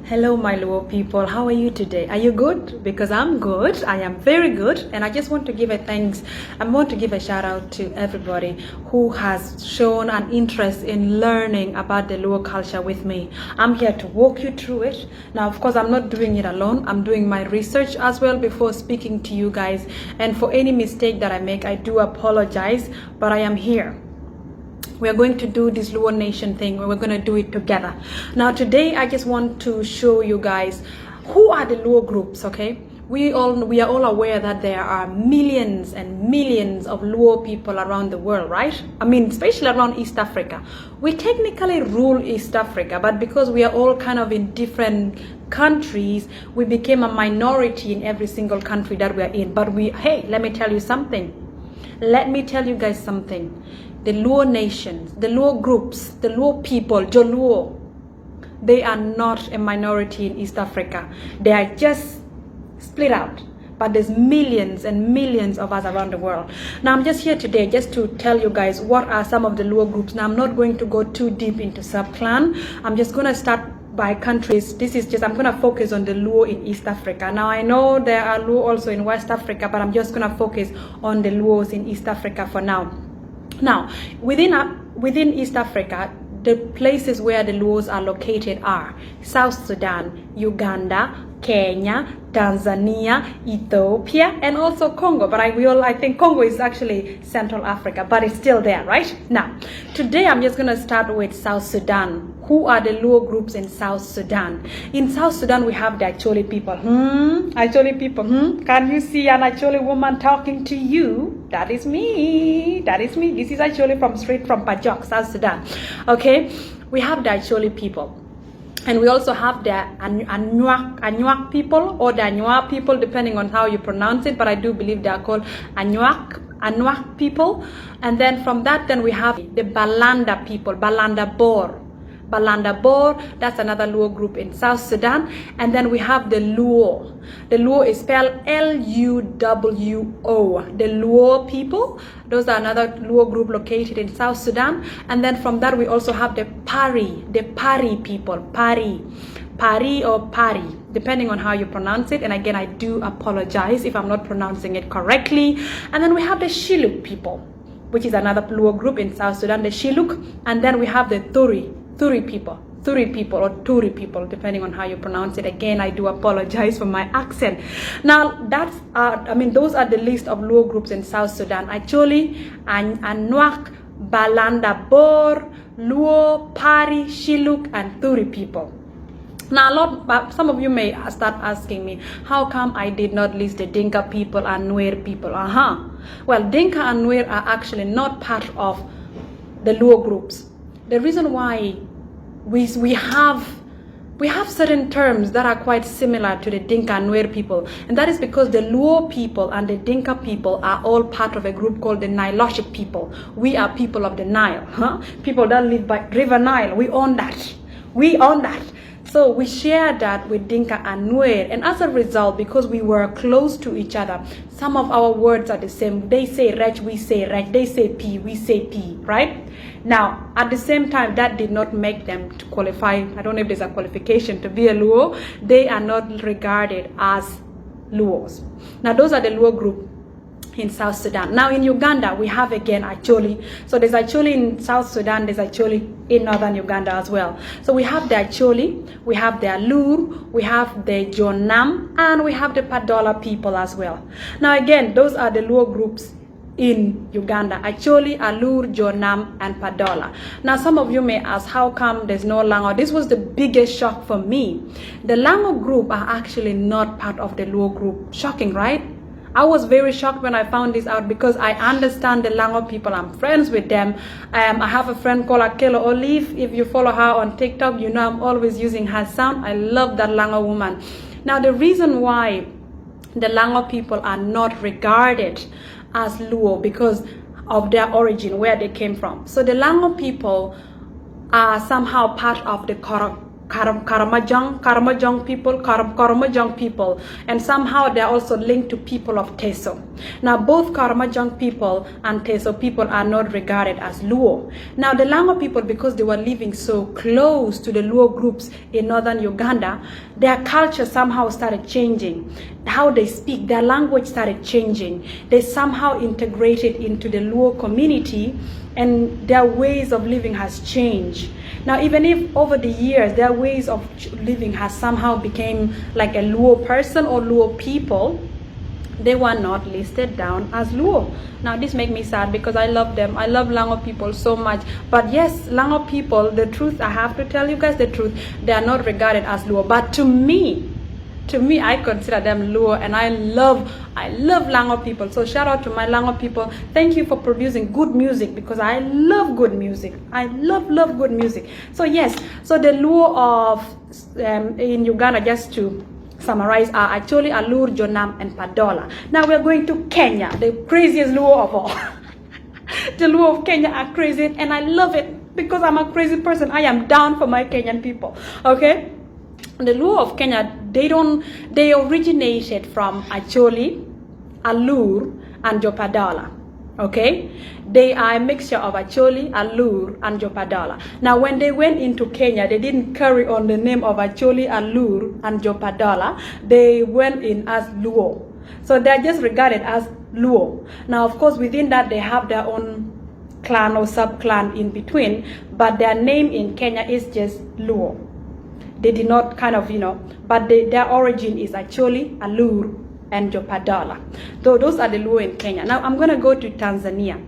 Hello, my Luo people. How are you today? Are you good? Because I'm good. I am very good. And I just want to give a thanks. I want to give a shout out to everybody who has shown an interest in learning about the Luo culture with me. I'm here to walk you through it. Now, of course, I'm not doing it alone. I'm doing my research as well before speaking to you guys. And for any mistake that I make, I do apologize, but I am here. We are going to do this Luo Nation thing. We're going to do it together. Now today I just want to show you guys who are the Luo groups, okay? We are all aware that there are millions and millions of Luo people around the world, right? I mean, especially around East Africa. We technically rule East Africa, but because we are all kind of in different countries, we became a minority in every single country that we are in. But hey, let me tell you something. Let me tell you guys something. The Luo nations, the Luo groups, the Luo people, Joluo, they are not a minority in East Africa. They are just split out. But there's millions and millions of us around the world. Now I'm just here today just to tell you guys what are some of the Luo groups. Now I'm not going to go too deep into sub-clan. I'm just going to start by countries. I'm going to focus on the Luo in East Africa. Now I know there are Luo also in West Africa, but I'm just going to focus on the Luos in East Africa for now. Now, within East Africa, the places where the Luos are located are South Sudan, Uganda, Kenya, Tanzania, Ethiopia, and also Congo. But I think Congo is actually Central Africa, but it's still there, right? Now, today I'm just going to start with South Sudan. Who are the Luo groups in South Sudan? In South Sudan, we have the Acholi people. Acholi people. Can you see an Acholi woman talking to you? That is me. That is me. This is Acholi straight from Pajok, South Sudan. Okay, we have the Acholi people. And we also have the Anuak people or the Anua people, depending on how you pronounce it. But I do believe they are called Anuak people. And then from that, then we have the Balanda people, Balanda Bor. Balanda Bor, that's another Luo group in South Sudan. And then we have the Luo. The Luo is spelled L-U-W-O. The Luo people, those are another Luo group located in South Sudan. And then from that we also have the Pari people, Pari or Pari, depending on how you pronounce it. And again, I do apologize if I'm not pronouncing it correctly. And then we have the Shilluk people, which is another Luo group in South Sudan, the Shilluk. And then we have the Turi people or Turi people, depending on how you pronounce it. Again, I do apologize for my accent. Now, those are the list of Luo groups in South Sudan. Acholi, Anuak, Balanda Bor, Luo, Pari, Shilluk, and Turi people. Now, some of you may start asking me, how come I did not list the Dinka people and Nuer people? Well, Dinka and Nuer are actually not part of the Luo groups. The reason why we have certain terms that are quite similar to the Dinka and Nuer people, and that is because the Luo people and the Dinka people are all part of a group called the Nilotic people. We are people of the Nile, people that live by River Nile. We own that. So we share that with Dinka and Nuer, and as a result, because we were close to each other, some of our words are the same. They say Rech, we say Rech. They say P, we say P, right? Now, at the same time, that did not make them to qualify. I don't know if there's a qualification to be a Luo. They are not regarded as Luos. Now, those are the Luo group in South Sudan. Now in Uganda, we have again Acholi. So there's Acholi in South Sudan, there's Acholi in northern Uganda as well. So we have the Acholi, we have the Alur, we have the Jonam, and we have the Padola people as well. Now again, those are the Luo groups in Uganda: Acholi, Alur, Jonam, and Padola. Now some of you may ask, how come there's no Lango? This was the biggest shock for me. The Lango group are actually not part of the Luo group. Shocking, right? I was very shocked when I found this out, because I understand the Lango people. I'm friends with them. I have a friend called Akelo Olive. If you follow her on TikTok, you know I'm always using her sound. I love that Lango woman. Now the reason why the Lango people are not regarded as Luo, because of their origin, where they came from. So the Lango people are somehow part of the Karamojong people, and somehow they're also linked to people of Teso. Now, both Karamojong people and Teso people are not regarded as Luo. Now, the Lango people, because they were living so close to the Luo groups in northern Uganda, their culture somehow started changing. How they speak, their language started changing. They somehow integrated into the Luo community, and their ways of living has changed. Now, even if over the years their ways of living has somehow became like a Luo person or Luo people, they were not listed down as Luo. Now, this makes me sad because I love them. I love Lango people so much. But yes, Lango people, the truth, I have to tell you guys the truth, they are not regarded as Luo. But to me, I consider them Luo, and I love Lango people. So shout out to my Lango people. Thank you for producing good music, because I love good music. I love good music. So yes, so the Luo of in Uganda, just to summarize, are actually Alur, Jonam, and Padola. Now we're going to Kenya, the craziest Luo of all. The Luo of Kenya are crazy, and I love it because I'm a crazy person. I am down for my Kenyan people. Okay. The Luo of Kenya, they originated from Acholi, Alur, and Jopadala. Okay, they are a mixture of Acholi, Alur, and Jopadala. Now, when they went into Kenya, they didn't carry on the name of Acholi, Alur, and Jopadala. They went in as Luo. So they're just regarded as Luo. Now, of course, within that, they have their own clan or sub-clan in between, but their name in Kenya is just Luo. They did not kind of, but their origin is actually Alur and Jopadala. So those are the Luo in Kenya. Now I'm going to go to Tanzania.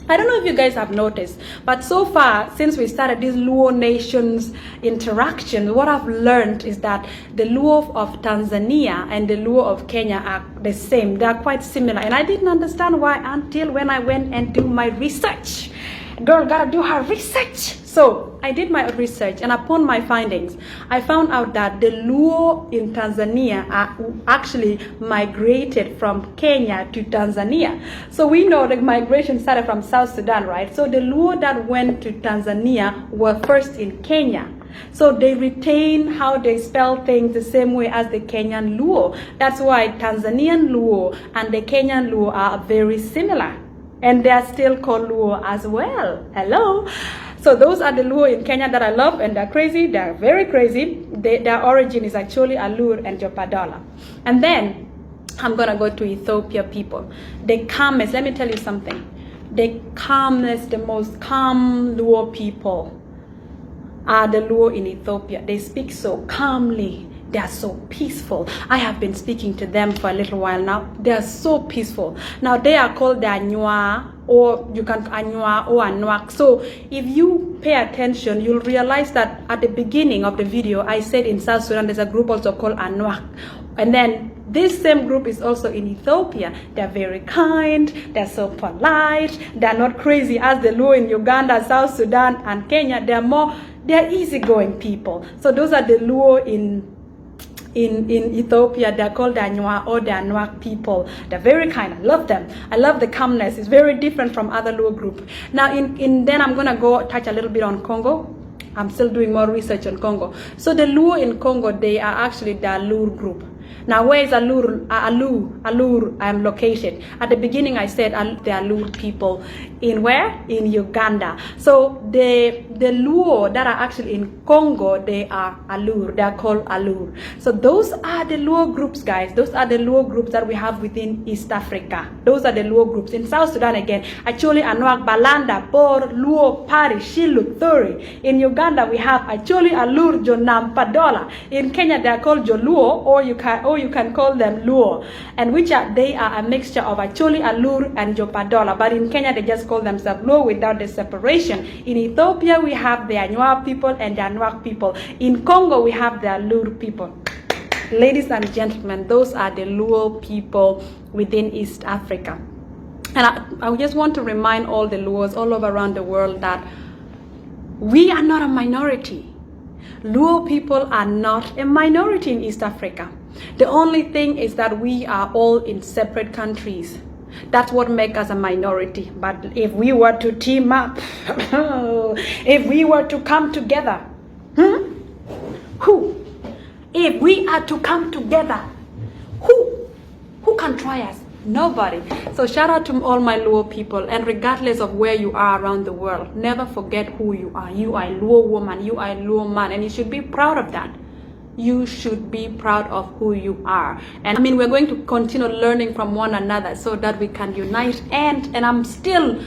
I don't know if you guys have noticed, but so far, since we started this Luo nations interaction, what I've learned is that the Luo of Tanzania and the Luo of Kenya are the same. They are quite similar. And I didn't understand why until when I went and do my research. Girl gotta do her research. So I did my research, and upon my findings, I found out that the Luo in Tanzania are actually migrated from Kenya to Tanzania. So we know the migration started from South Sudan, right? So the Luo that went to Tanzania were first in Kenya. So they retain how they spell things the same way as the Kenyan Luo. That's why Tanzanian Luo and the Kenyan Luo are very similar. And they are still called Luo as well. Hello. So those are the Luo in Kenya that I love, and they're crazy. They're very crazy. Their origin is actually Alur and Jopadala. And then I'm going to go to Ethiopia people. The calmest, let me tell you something. The calmest, the most calm Luo people are the Luo in Ethiopia. They speak so calmly. They are so peaceful. I have been speaking to them for a little while now. They are so peaceful. Now they are called the Anywa, or you can Anywa or Anwak. So if you pay attention, you'll realize that at the beginning of the video, I said in South Sudan, there's a group also called Anwak. And then this same group is also in Ethiopia. They're very kind. They're so polite. They're not crazy as the Luo in Uganda, South Sudan, and Kenya. They're easygoing people. So those are the Luo in Ethiopia. They're called the Anywa or the Anwak people. They're very kind. I love them. I love the calmness. It's very different from other Luo group. Now, then I'm gonna go touch a little bit on Congo. I'm still doing more research on Congo. So the Luo in Congo, they are actually the Alur group. Now, where is Alur located? At the beginning, I said the Alur people in where? In Uganda. So the Luo that are actually in Congo, they are Alur. They are called Alur. So those are the Luo groups, guys. Those are the Luo groups that we have within East Africa. Those are the Luo groups. In South Sudan, again, Acholi, Anwak, Balanda, Bor, Luo, Pari, Shilu, Thori. In Uganda, we have Acholi, Alur, Jonam, Padola. In Kenya, they are called Joluo, or you can call them Luo, and they are a mixture of Acholi, Alur, and Jopadola. But in Kenya, they just call themselves Luo without the separation. In Ethiopia, we have the Anywa people and the Anwak people. In Congo, we have the Alur people. Ladies and gentlemen, those are the Luo people within East Africa. And I just want to remind all the Luos all over around the world that we are not a minority. Luo people are not a minority in East Africa. The only thing is that we are all in separate countries. That's what makes us a minority. But if we were to team up, if we were to come together, Who? If we are to come together, who can try us? Nobody. So shout out to all my Luo people, and regardless of where you are around the world, never forget who you are. You are a Luo woman, you are a Luo man, and you should be proud of that. You should be proud of who you are. And I mean, we're going to continue learning from one another so that we can unite. And I'm still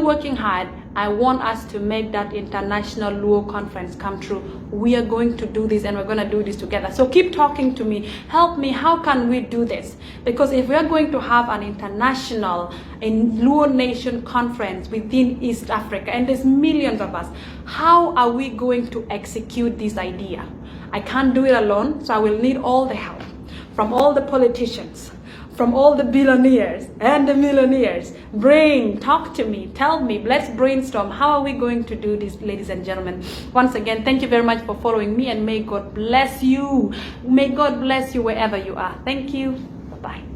working hard. I want us to make that international Luo conference come true. We are going to do this, and we're going to do this together. So keep talking to me. Help me. How can we do this? Because if we are going to have an international Luo Nation conference within East Africa, and there's millions of us, how are we going to execute this idea? I can't do it alone, so I will need all the help from all the politicians, from all the billionaires and the millionaires. Talk to me, tell me, let's brainstorm. How are we going to do this, ladies and gentlemen? Once again, thank you very much for following me, and may God bless you. May God bless you wherever you are. Thank you. Bye-bye.